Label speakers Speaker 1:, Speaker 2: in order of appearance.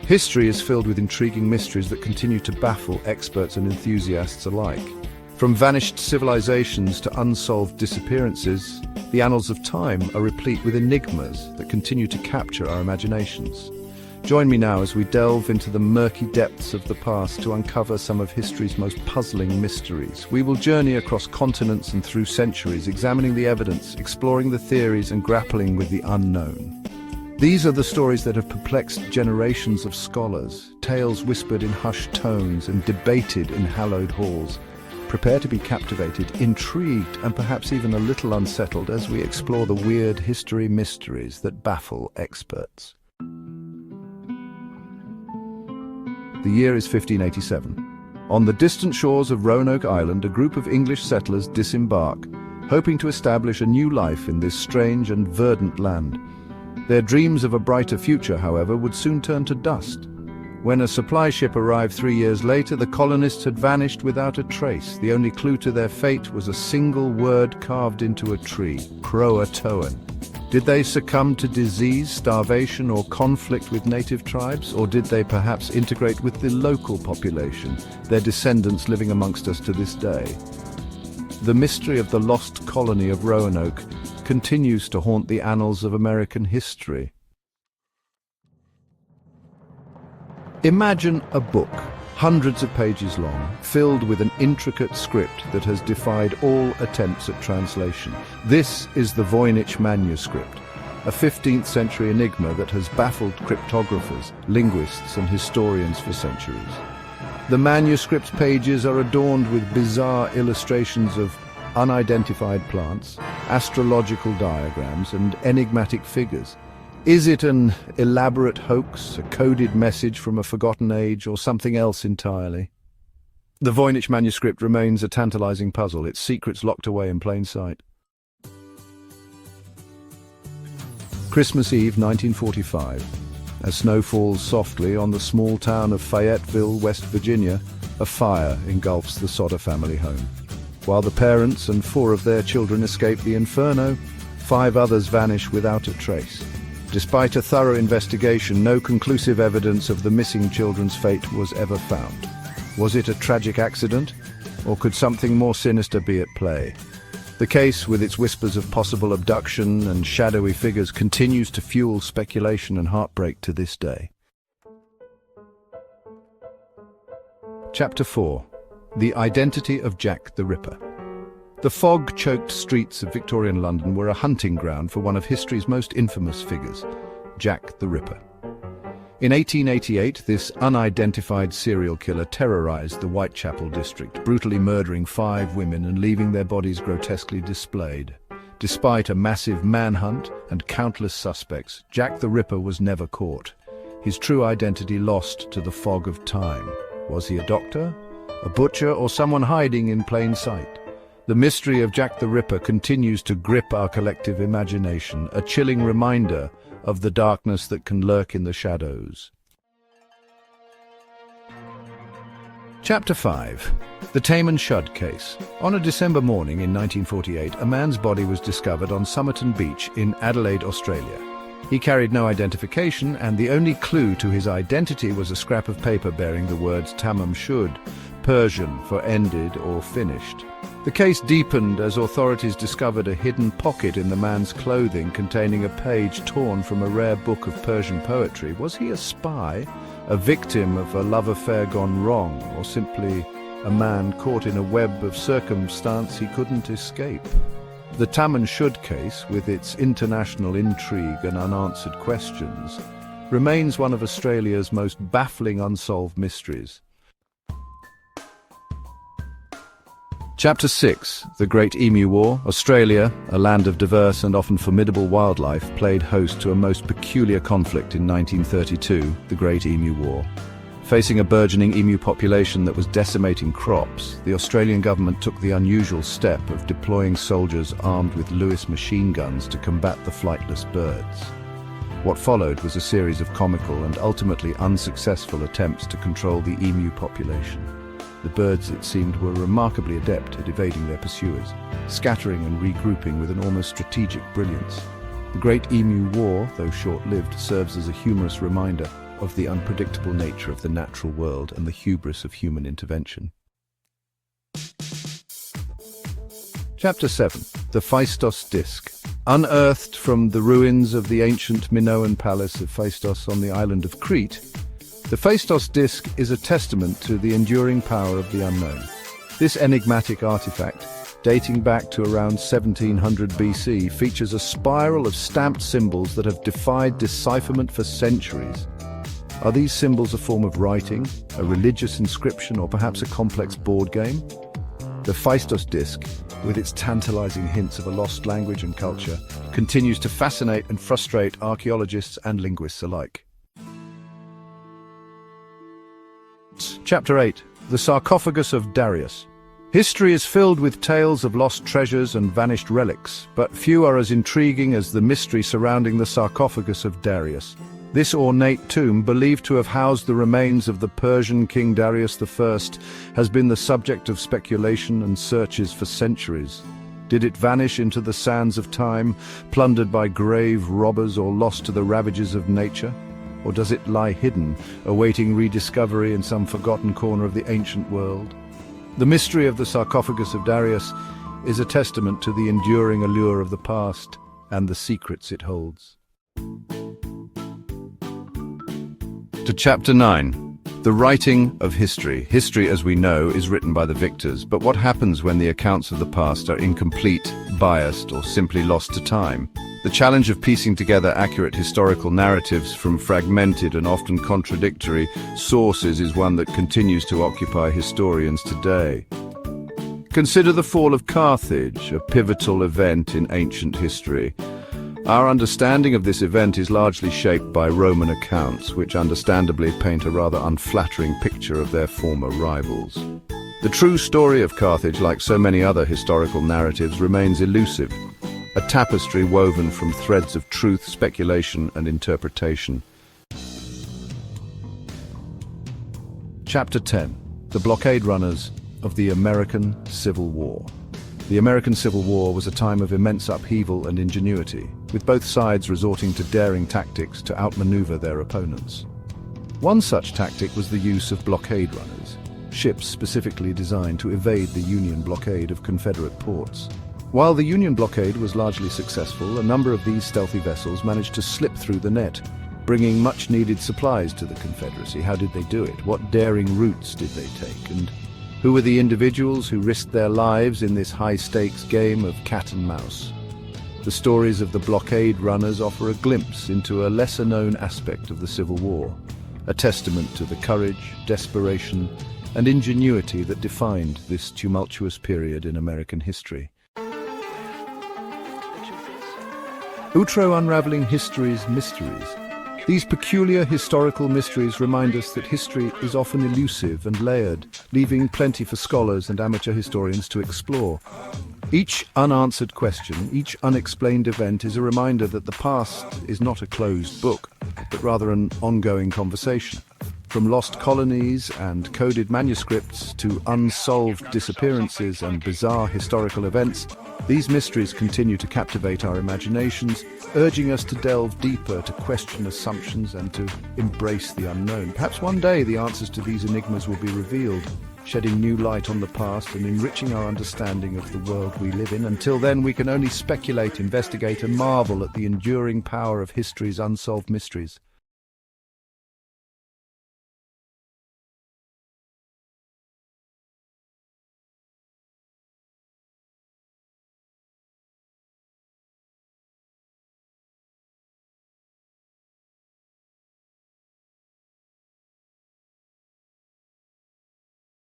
Speaker 1: History is filled with intriguing mysteries that continue to baffle experts and enthusiasts alike. From vanished civilizations to unsolved disappearances, the annals of time are replete with enigmas that continue to capture our imaginations. Join me now as we delve into the murky depths of the past to uncover some of history's most puzzling mysteries. We will journey across continents and through centuries, examining the evidence, exploring the theories, and grappling with the unknown. These are the stories that have perplexed generations of scholars, tales whispered in hushed tones and debated in hallowed halls. Prepare to be captivated, intrigued, and perhaps even a little unsettled as we explore the weird history mysteries that baffle experts. The year is 1587. On the distant shores of Roanoke Island, a group of English settlers disembark, hoping to establish a new life in this strange and verdant land. Their dreams of a brighter future, however, would soon turn to dust. When a supply ship arrived 3 years later, the colonists had vanished without a trace. The only clue to their fate was a single word carved into a tree: Croatoan. Did they succumb to disease, starvation, or conflict with native tribes? Or did they perhaps integrate with the local population, their descendants living amongst us to this day? The mystery of the lost colony of Roanoke continues to haunt the annals of American history. Imagine a book, hundreds of pages long, filled with an intricate script that has defied all attempts at translation. This is the Voynich Manuscript, a 15th century enigma that has baffled cryptographers, linguists, and historians for centuries. The manuscript's pages are adorned with bizarre illustrations of unidentified plants, astrological diagrams, and enigmatic figures. Is it an elaborate hoax, a coded message from a forgotten age, or something else entirely? The Voynich Manuscript remains a tantalizing puzzle, its secrets locked away in plain sight. Christmas Eve, 1945. As snow falls softly on the small town of Fayetteville, West Virginia, a fire engulfs the Sodder family home. While the parents and 4 of their children escape the inferno, 5 others vanish without a trace. Despite a thorough investigation, no conclusive evidence of the missing children's fate was ever found. Was it a tragic accident, or could something more sinister be at play? The case, with its whispers of possible abduction and shadowy figures, continues to fuel speculation and heartbreak to this day. Chapter 4. The Identity of Jack the Ripper. The fog-choked streets of Victorian London were a hunting ground for one of history's most infamous figures, Jack the Ripper. In 1888, this unidentified serial killer terrorized the Whitechapel district, brutally murdering 5 women and leaving their bodies grotesquely displayed. Despite a massive manhunt and countless suspects, Jack the Ripper was never caught. His true identity lost to the fog of time. Was he a doctor, a butcher, or someone hiding in plain sight? The mystery of Jack the Ripper continues to grip our collective imagination, a chilling reminder of the darkness that can lurk in the shadows. Chapter 5. The Taman Shud Case. On a December morning in 1948, a man's body was discovered on Somerton Beach in Adelaide, Australia. He carried no identification, and the only clue to his identity was a scrap of paper bearing the words Taman Shud, Persian for ended or finished. The case deepened as authorities discovered a hidden pocket in the man's clothing containing a page torn from a rare book of Persian poetry. Was he a spy, a victim of a love affair gone wrong, or simply a man caught in a web of circumstance he couldn't escape? The Taman Shud case, with its international intrigue and unanswered questions, remains one of Australia's most baffling unsolved mysteries. Chapter 6. The Great Emu War. Australia, a land of diverse and often formidable wildlife, played host to a most peculiar conflict in 1932, the Great Emu War. Facing a burgeoning emu population that was decimating crops, the Australian government took the unusual step of deploying soldiers armed with Lewis machine guns to combat the flightless birds. What followed was a series of comical and ultimately unsuccessful attempts to control the emu population. The birds, it seemed, were remarkably adept at evading their pursuers, scattering and regrouping with an almost strategic brilliance. The Great Emu War, though short-lived, serves as a humorous reminder. of the unpredictable nature of the natural world and the hubris of human intervention. Chapter 7. The Phaistos Disc. Unearthed from the ruins of the ancient Minoan palace of Phaistos on the island of Crete, the Phaistos Disc is a testament to the enduring power of the unknown. This enigmatic artifact, dating back to around 1700 BC, features a spiral of stamped symbols that have defied decipherment for centuries. Are these symbols a form of writing, a religious inscription, or perhaps a complex board game? The Phaistos Disc, with its tantalizing hints of a lost language and culture, continues to fascinate and frustrate archaeologists and linguists alike. Chapter 8. The Sarcophagus of Darius. History is filled with tales of lost treasures and vanished relics, but few are as intriguing as the mystery surrounding the Sarcophagus of Darius. This ornate tomb, believed to have housed the remains of the Persian king Darius I, has been the subject of speculation and searches for centuries. Did it vanish into the sands of time, plundered by grave robbers or lost to the ravages of nature? Or does it lie hidden, awaiting rediscovery in some forgotten corner of the ancient world? The mystery of the Sarcophagus of Darius is a testament to the enduring allure of the past and the secrets it holds. To Chapter 9. The Writing of History. History, as we know, is written by the victors, but what happens when the accounts of the past are incomplete, biased, or simply lost to time? The challenge of piecing together accurate historical narratives from fragmented and often contradictory sources is one that continues to occupy historians today. Consider the fall of Carthage, a pivotal event in ancient history. Our understanding of this event is largely shaped by Roman accounts, which understandably paint a rather unflattering picture of their former rivals. The true story of Carthage, like so many other historical narratives, remains elusive, a tapestry woven from threads of truth, speculation, and interpretation. Chapter 10. The Blockade Runners of the American Civil War. The American Civil War was a time of immense upheaval and ingenuity, with both sides resorting to daring tactics to outmaneuver their opponents. One such tactic was the use of blockade runners, ships specifically designed to evade the Union blockade of Confederate ports. While the Union blockade was largely successful, a number of these stealthy vessels managed to slip through the net, bringing much-needed supplies to the Confederacy. How did they do it? What daring routes did they take? And who were the individuals who risked their lives in this high-stakes game of cat and mouse? The stories of the blockade runners offer a glimpse into a lesser-known aspect of the Civil War, a testament to the courage, desperation, and ingenuity that defined this tumultuous period in American history. Outro unraveling history's mysteries. These peculiar historical mysteries remind us that history is often elusive and layered, leaving plenty for scholars and amateur historians to explore. Each unanswered question, each unexplained event is a reminder that the past is not a closed book, but rather an ongoing conversation. From lost colonies and coded manuscripts to unsolved disappearances and bizarre historical events, these mysteries continue to captivate our imaginations, urging us to delve deeper, to question assumptions, and to embrace the unknown. Perhaps one day the answers to these enigmas will be revealed, shedding new light on the past and enriching our understanding of the world we live in. Until then, we can only speculate, investigate, and marvel at the enduring power of history's unsolved mysteries.